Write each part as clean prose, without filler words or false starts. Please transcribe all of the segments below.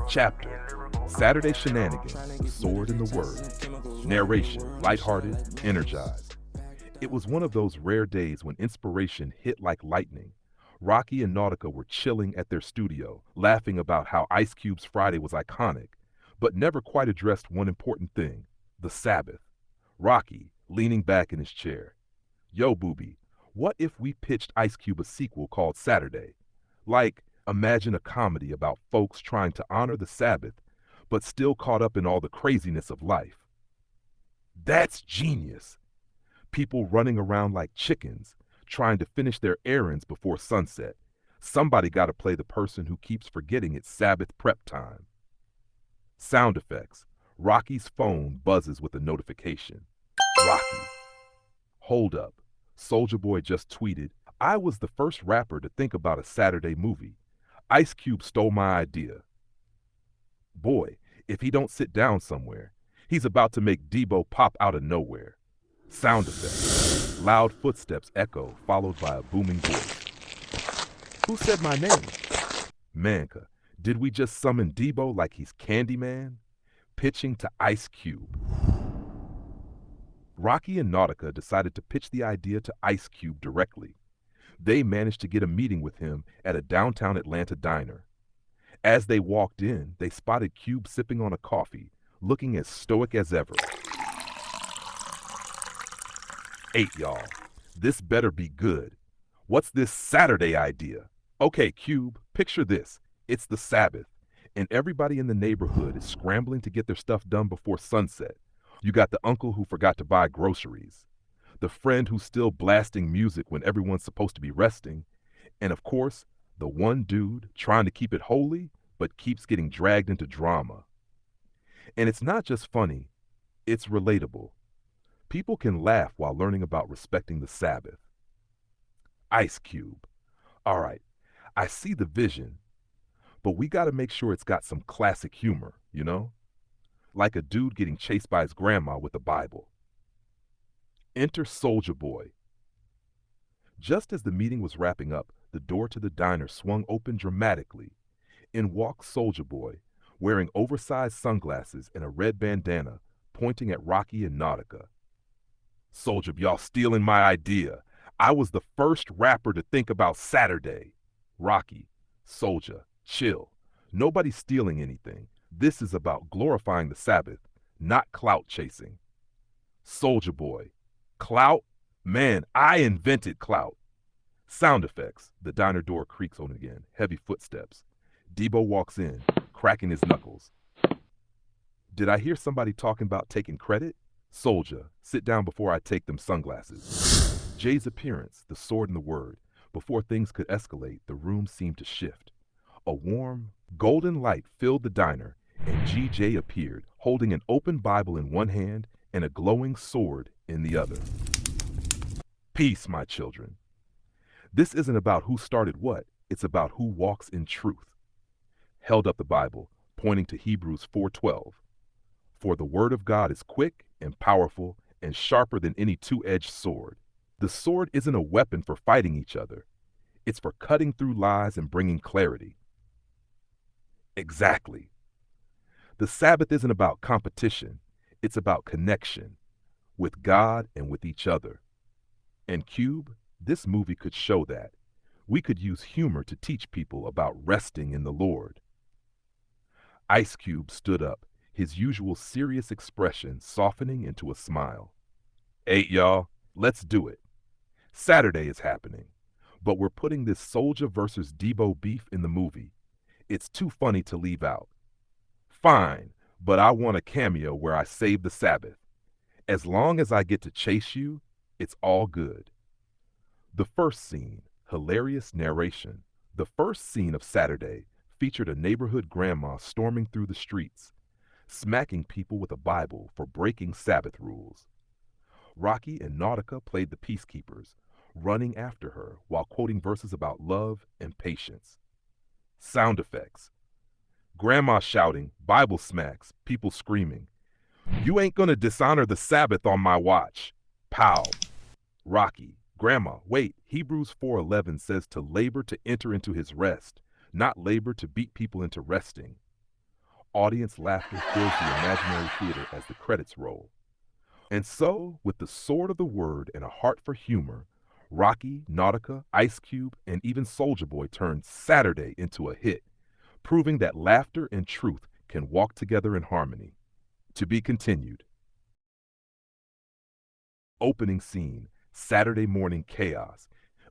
Chapter: Saturday Shenanigans, the Sword and the Word. Narration: lighthearted, energized. It was one of those rare days when inspiration hit like lightning. Rocky and Nautica were chilling at their studio, laughing about how Ice Cube's Friday was iconic, but never quite addressed one important thing: the Sabbath. Rocky, leaning back in his chair. Yo, Booby, what if we pitched Ice Cube a sequel called Saturday? Like, imagine a comedy about folks trying to honor the Sabbath, but still caught up in all the craziness of life. That's genius. People running around like chickens, trying to finish their errands before sunset. Somebody got to play the person who keeps forgetting it's Sabbath prep time. Sound effects. Rocky's phone buzzes with a notification. Rocky. Hold up. Soulja Boy just tweeted, "I was the first rapper to think about a Saturday movie. Ice Cube stole my idea." Boy, if he don't sit down somewhere, he's about to make Debo pop out of nowhere. Sound effects. Loud footsteps echo, followed by a booming voice. Who said my name? Manka, did we just summon Debo like he's Candyman? Pitching to Ice Cube. Rocky and Nautica decided to pitch the idea to Ice Cube directly. They managed to get a meeting with him at a downtown Atlanta diner. As they walked in, they spotted Cube sipping on a coffee, looking as stoic as ever. "Eight, y'all. This better be good. What's this Saturday idea?" "Okay, Cube, picture this. It's the Sabbath, and everybody in the neighborhood is scrambling to get their stuff done before sunset. You got the uncle who forgot to buy groceries, the friend who's still blasting music when everyone's supposed to be resting, and of course, the one dude trying to keep it holy but keeps getting dragged into drama. And it's not just funny, it's relatable. People can laugh while learning about respecting the Sabbath." Ice Cube. "All right, I see the vision, but we got to make sure it's got some classic humor, you know? Like a dude getting chased by his grandma with a Bible." Enter Soulja Boy. Just as the meeting was wrapping up, the door to the diner swung open dramatically. In walked Soulja Boy, wearing oversized sunglasses and a red bandana, pointing at Rocky and Nautica. "Soulja, y'all stealing my idea. I was the first rapper to think about Saturday." Rocky. "Soulja, chill. Nobody's stealing anything. This is about glorifying the Sabbath, not clout chasing." Soulja Boy. "Clout? Man, I invented clout." Sound effects. The diner door creaks open again. Heavy footsteps. Debo walks in, cracking his knuckles. "Did I hear somebody talking about taking credit?" "Soulja, sit down before I take them sunglasses." Jay's appearance, the sword and the word. Before things could escalate, the room seemed to shift. A warm, golden light filled the diner, and GJ appeared, holding an open Bible in one hand and a glowing sword in the other. "Peace, my children. This isn't about who started what, it's about who walks in truth." Held up the Bible, pointing to Hebrews 4:12. "For the word of God is quick and powerful and sharper than any two-edged sword." The sword isn't a weapon for fighting each other. It's for cutting through lies and bringing clarity. Exactly. The Sabbath isn't about competition. It's about connection with God and with each other. And Cube, this movie could show that. We could use humor to teach people about resting in the Lord. Ice Cube stood up, his usual serious expression softening into a smile. "Eight, y'all, let's do it. Saturday is happening, but we're putting this Soulja versus Debo beef in the movie. It's too funny to leave out. Fine, but I want a cameo where I save the Sabbath. As long as I get to chase you, it's all good." The first scene, hilarious narration. The first scene of Saturday featured a neighborhood grandma storming through the streets, smacking people with a Bible for breaking Sabbath rules. Rocky and Nautica played the peacekeepers, running after her while quoting verses about love and patience. Sound effects. Grandma shouting, Bible smacks, people screaming. "You ain't gonna dishonor the Sabbath on my watch." Pow. Rocky. "Grandma, wait, Hebrews 4:11 says to labor to enter into his rest. not labor to beat people into resting. Audience laughter fills the imaginary theater as the credits roll. And so, with the sword of the word and a heart for humor, Rocky, Nautica, Ice Cube, and even Soulja Boy turned Saturday into a hit, proving that laughter and truth can walk together in harmony. To be continued. Opening scene, Saturday morning chaos,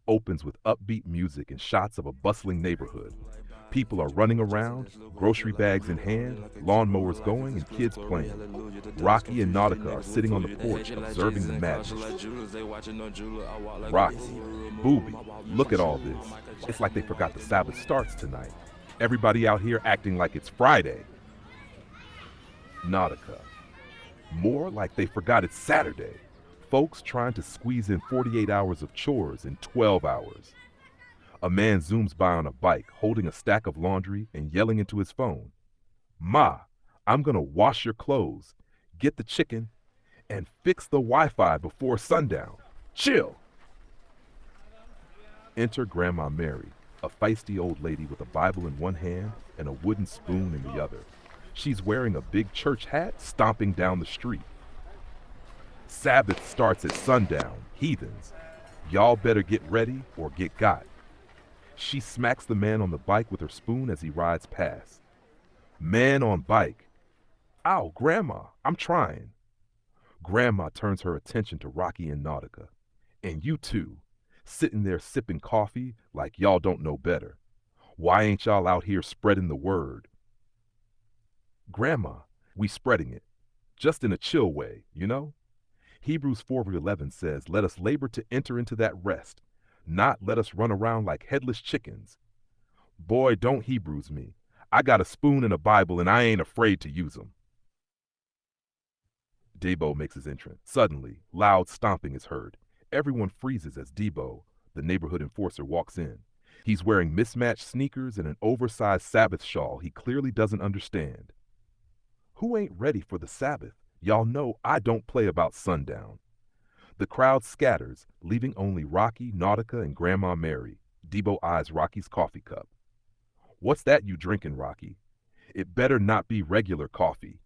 opens with upbeat music and shots of a bustling neighborhood. People are running around, grocery bags in hand, lawnmowers going, and kids playing. Rocky and Nautica are sitting on the porch observing the madness. Rocky, Booby, look at all this. It's like they forgot the Sabbath starts tonight. Everybody out here acting like it's Friday. Nautica, more like they forgot it's Saturday. Folks trying to squeeze in 48 hours of chores in 12 hours. A man zooms by on a bike, holding a stack of laundry and yelling into his phone. Ma, I'm gonna wash your clothes, get the chicken, and fix the Wi-Fi before sundown. Chill! Enter Grandma Mary, a feisty old lady with a Bible in one hand and a wooden spoon in the other. She's wearing a big church hat, stomping down the street. Sabbath starts at sundown, heathens. Y'all better get ready or get got. She smacks the man on the bike with her spoon as he rides past. Man on bike. Ow, Grandma, I'm trying. Grandma turns her attention to Rocky and Nautica. And you two, sitting there sipping coffee like y'all don't know better. Why ain't y'all out here spreading the word? Grandma, we spreading it. Just in a chill way, you know? Hebrews 4:11 says, let us labor to enter into that rest, not let us run around like headless chickens. Boy, don't Hebrews me. I got a spoon and a Bible and I ain't afraid to use them. Debo makes his entrance. Suddenly, loud stomping is heard. Everyone freezes as Debo, the neighborhood enforcer, walks in. He's wearing mismatched sneakers and an oversized Sabbath shawl he clearly doesn't understand. Who ain't ready for the Sabbath? Y'all know I don't play about sundown. The crowd scatters, leaving only Rocky, Nautica, and Grandma Mary. Debo eyes Rocky's coffee cup. What's that you drinking, Rocky? It better not be regular coffee.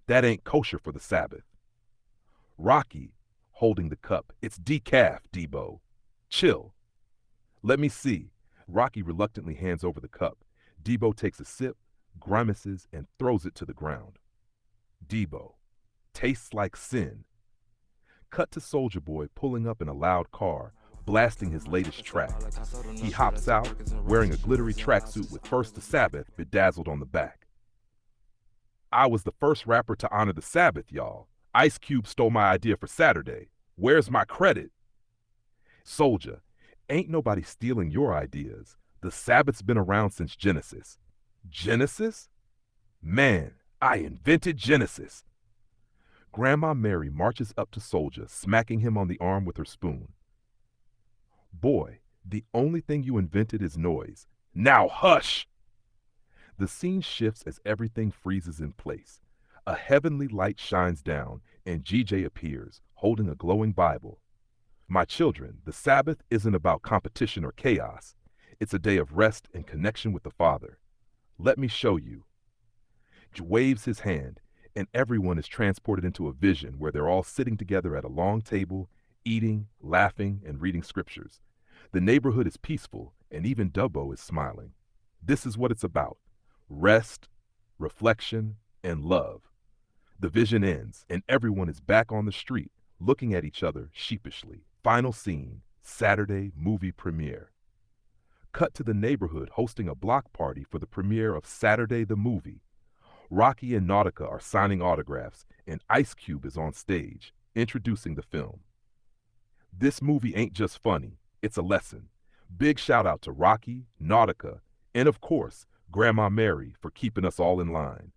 That ain't kosher for the Sabbath. Rocky, holding the cup. It's decaf, Debo. Chill. Let me see. Rocky reluctantly hands over the cup. Debo takes a sip, grimaces, and throws it to the ground. Debo. Tastes like sin. Cut to Soulja Boy pulling up in a loud car, blasting his latest track. He hops out, wearing a glittery tracksuit with First the Sabbath bedazzled on the back. I was the first rapper to honor the Sabbath, y'all. Ice Cube stole my idea for Saturday. Where's my credit? Soulja, ain't nobody stealing your ideas. The Sabbath's been around since Genesis. Genesis? Man, I invented Genesis. Grandma Mary marches up to Soulja, smacking him on the arm with her spoon. Boy, the only thing you invented is noise. Now hush! The scene shifts as everything freezes in place. A heavenly light shines down, and GJ appears, holding a glowing Bible. My children, the Sabbath isn't about competition or chaos. It's a day of rest and connection with the Father. Let me show you. Waves his hand, and everyone is transported into a vision where they're all sitting together at a long table, eating, laughing, and reading scriptures. The neighborhood is peaceful, and even Dubbo is smiling. This is what it's about: rest, reflection, and love. The vision ends, and everyone is back on the street, looking at each other sheepishly. Final scene, Saturday movie premiere. Cut to the neighborhood hosting a block party for the premiere of Saturday the movie. Rocky and Nautica are signing autographs, and Ice Cube is on stage, introducing the film. This movie ain't just funny, it's a lesson. Big shout out to Rocky, Nautica, and of course, Grandma Mary for keeping us all in line.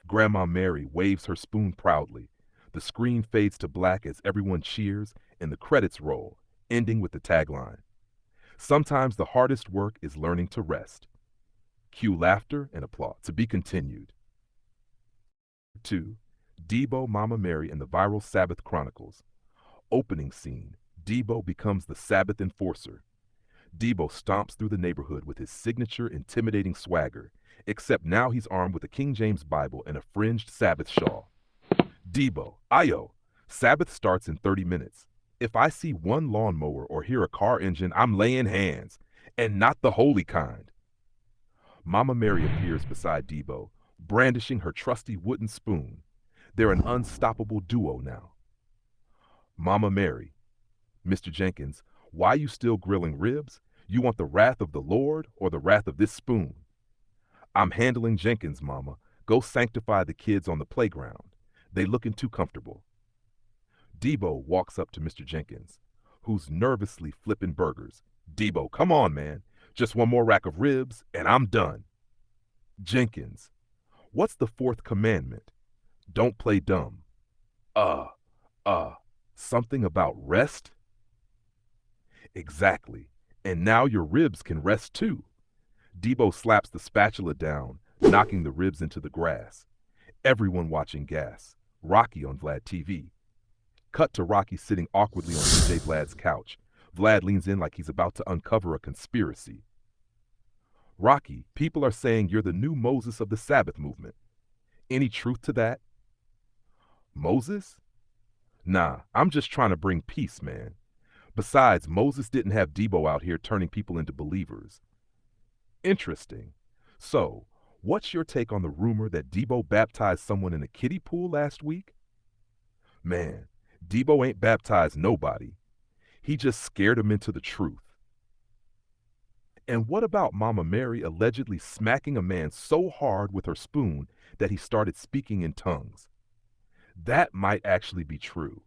Grandma Mary waves her spoon proudly. The screen fades to black as everyone cheers, and the credits roll, ending with the tagline. Sometimes the hardest work is learning to rest. Cue laughter and applause. To be continued. 2. Debo, Mama Mary, and the Viral Sabbath Chronicles. Opening scene. Debo becomes the Sabbath enforcer. Debo stomps through the neighborhood with his signature intimidating swagger, except now he's armed with a King James Bible and a fringed Sabbath shawl. Debo, Ayo, Sabbath starts in 30 minutes. If I see one lawnmower or hear a car engine, I'm laying hands, and not the holy kind. Mama Mary appears beside Debo, brandishing her trusty wooden spoon. They're an unstoppable duo now. Mama Mary, Mr. Jenkins, why you still grilling ribs? You want the wrath of the Lord or the wrath of this spoon? I'm handling Jenkins, Mama. Go sanctify the kids on the playground. They looking too comfortable. Debo walks up to Mr. Jenkins, who's nervously flipping burgers. Debo, come on, man. Just one more rack of ribs, and I'm done. Jenkins, what's the fourth commandment? Don't play dumb. Uh, something about rest? Exactly. And now your ribs can rest too. Debo slaps the spatula down, knocking the ribs into the grass. Everyone watching gas. Rocky on Vlad TV. Cut to Rocky sitting awkwardly on DJ Vlad's couch. Vlad leans in like he's about to uncover a conspiracy. Rocky, people are saying you're the new Moses of the Sabbath movement. Any truth to that? Moses? Nah, I'm just trying to bring peace, man. Besides, Moses didn't have Debo out here turning people into believers. Interesting. So, what's your take on the rumor that Debo baptized someone in a kiddie pool last week? Man, Debo ain't baptized nobody. He just scared him into the truth. And what about Mama Mary allegedly smacking a man so hard with her spoon that he started speaking in tongues? That might actually be true.